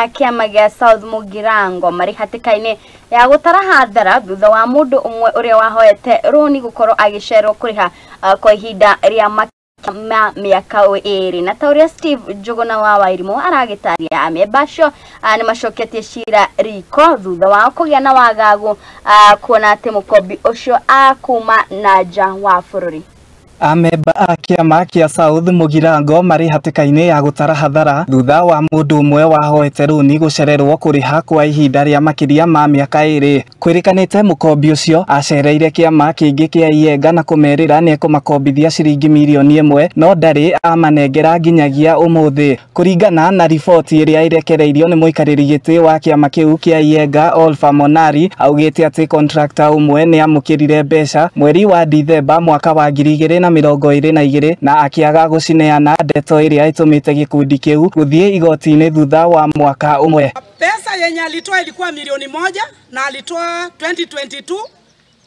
Kiama gĩa South Mugirango marĩ hatĩka-inĩ ya gũtara hathara thutha wa mũndũ ũmwe ũrĩa wahoete rũni gũkorwo agĩcerwo kũrĩha kwa ihinda rĩa mĩaka 2 na ta ũrĩa Steve Njuguna wa Wairimũ aragĩtaria amemba acio nĩ macoketie cira riko thutha wa kũgĩa na wagagu kuona atĩ mũkombi ũcio akuma na nja wa bũrũri. Amemba a Kiama kĩa South Mugirango marĩ hatĩka-inĩ ya gũtara hathara thutha wa mũndũ ũmwe wahoete rũni gũcererwo kũrĩha kwa ihinda rĩa makĩria ma mĩaka 2. Kwĩrĩkanĩte mũkombi ũcio acereire Kiama kĩngĩ kĩa Iyenga na kũmerĩra nĩ ekũmakombithia ciringi mirioni 1 no ndarĩ amanengera nginyagia ũmũthĩ. Kũringana na riboti ĩrĩa ĩrekereirio nĩ mũikarĩri gĩtĩ wa Kiama kĩu kĩa Iyenga Olfa Monari augĩte atĩ contractor ũmwe nĩ amũkĩrire mbeca mweri wa Dithemba mwaka wa 2022 na akĩaga gũcineana ndeto ĩrĩa ĩtũmĩte gĩkundi kĩu gũthiĩ igoti-inĩ thutha wa mwaka ũmwe. Pesa yenye alitoa ilikuwa milioni 1 na alitoa 2022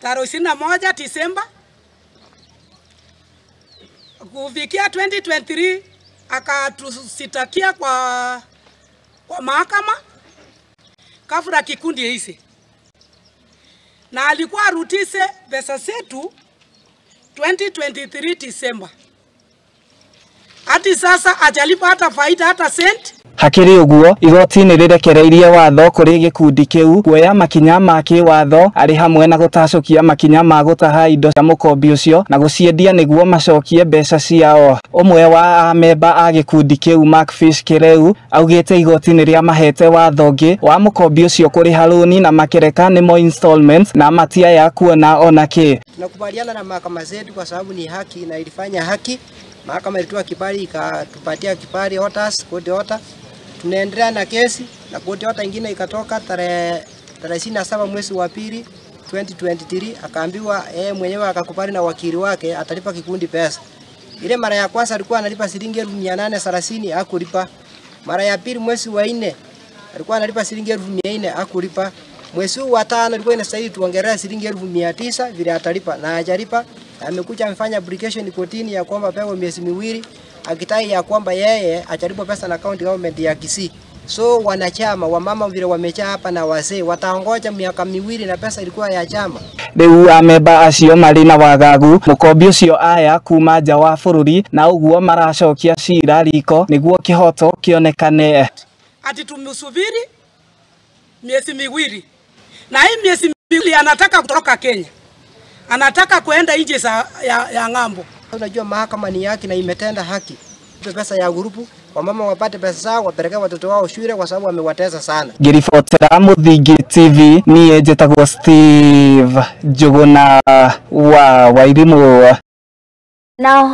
tarehe 21 Disemba. Kufikia 2023 akatusitakia kwa mahakama kafura kikundi hizi. Na alikuwa rutise pesa zetu 2023 Disemba. Hadi sasa ajalipa hata faida hata sent. Hakĩrĩ ũguo igoti nĩ rĩrekereirie watho kũrĩ gĩkundi kĩu kuoya makinya ma kĩwatho arĩ hamwe na gũtacũkia makinya ma gũtaha indo cia mũkombi ũcio na gũciendia nĩguo macokie mbeca ciao. Ũmwe wa amemba a gĩkundi kĩu Macfish Kĩreu augĩte igoti nĩ rĩa mahete watho ũngĩ wa mũkombi ũcio kũrĩha rũni na makereka nĩmo installments na matiaya kuona ona kĩ. Nakubaliana na mahakama zetu kwa sababu ni haki na ilifanya haki. Mahakama ilitoa kibali ikatupatia kibali orders, court order. Tunaendelea na kesi na court order nyingine ikatoka tarehe 27 mwezi wa pili 2023 akaambiwa yeye mwenyewe akakubali na wakili wake atalipa kikundi pesa. Ile mara ya kwanza alikuwa analipa shilingi 830 hakulipa. Mara ya pili mwezi wa 4 alikuwa analipa shilingi 1400 hakulipa. Mwezi wa 5 alikuwa inastahili tuongelea shilingi 1900 vile atalipa na hajalipa. Amekuja amefanya application kotini ya kwamba pewe miezi 2 akitai ya kwamba yeye ajalipwa pesa na county government ya Kisii. So wanachama wamama vile wamejaa hapa na wazee wataongoja miaka 2 na pesa ilikuwa ya chama. Rĩu amemba acio marĩ na wagagu mũkombi ũcio aya kuma nja wa bũrũri na ũguo maracokia cira riko nĩguo kĩhoto kĩonekane. Ati tumsubiri miezi 2 na hii miezi 2 anataka kutoka Kenya. Anataka kuenda nje ya ng'ambo. Unajua mahakama ni haki na imetenda haki. Pesa ya grupu wamama wapate pesa zao wapeleke watoto wao shule kwa sababu wamewatesa sana. Ngiribotera Muthingi TV niĩ njĩtagwo Steve Njuguna wa Wairimũ. Now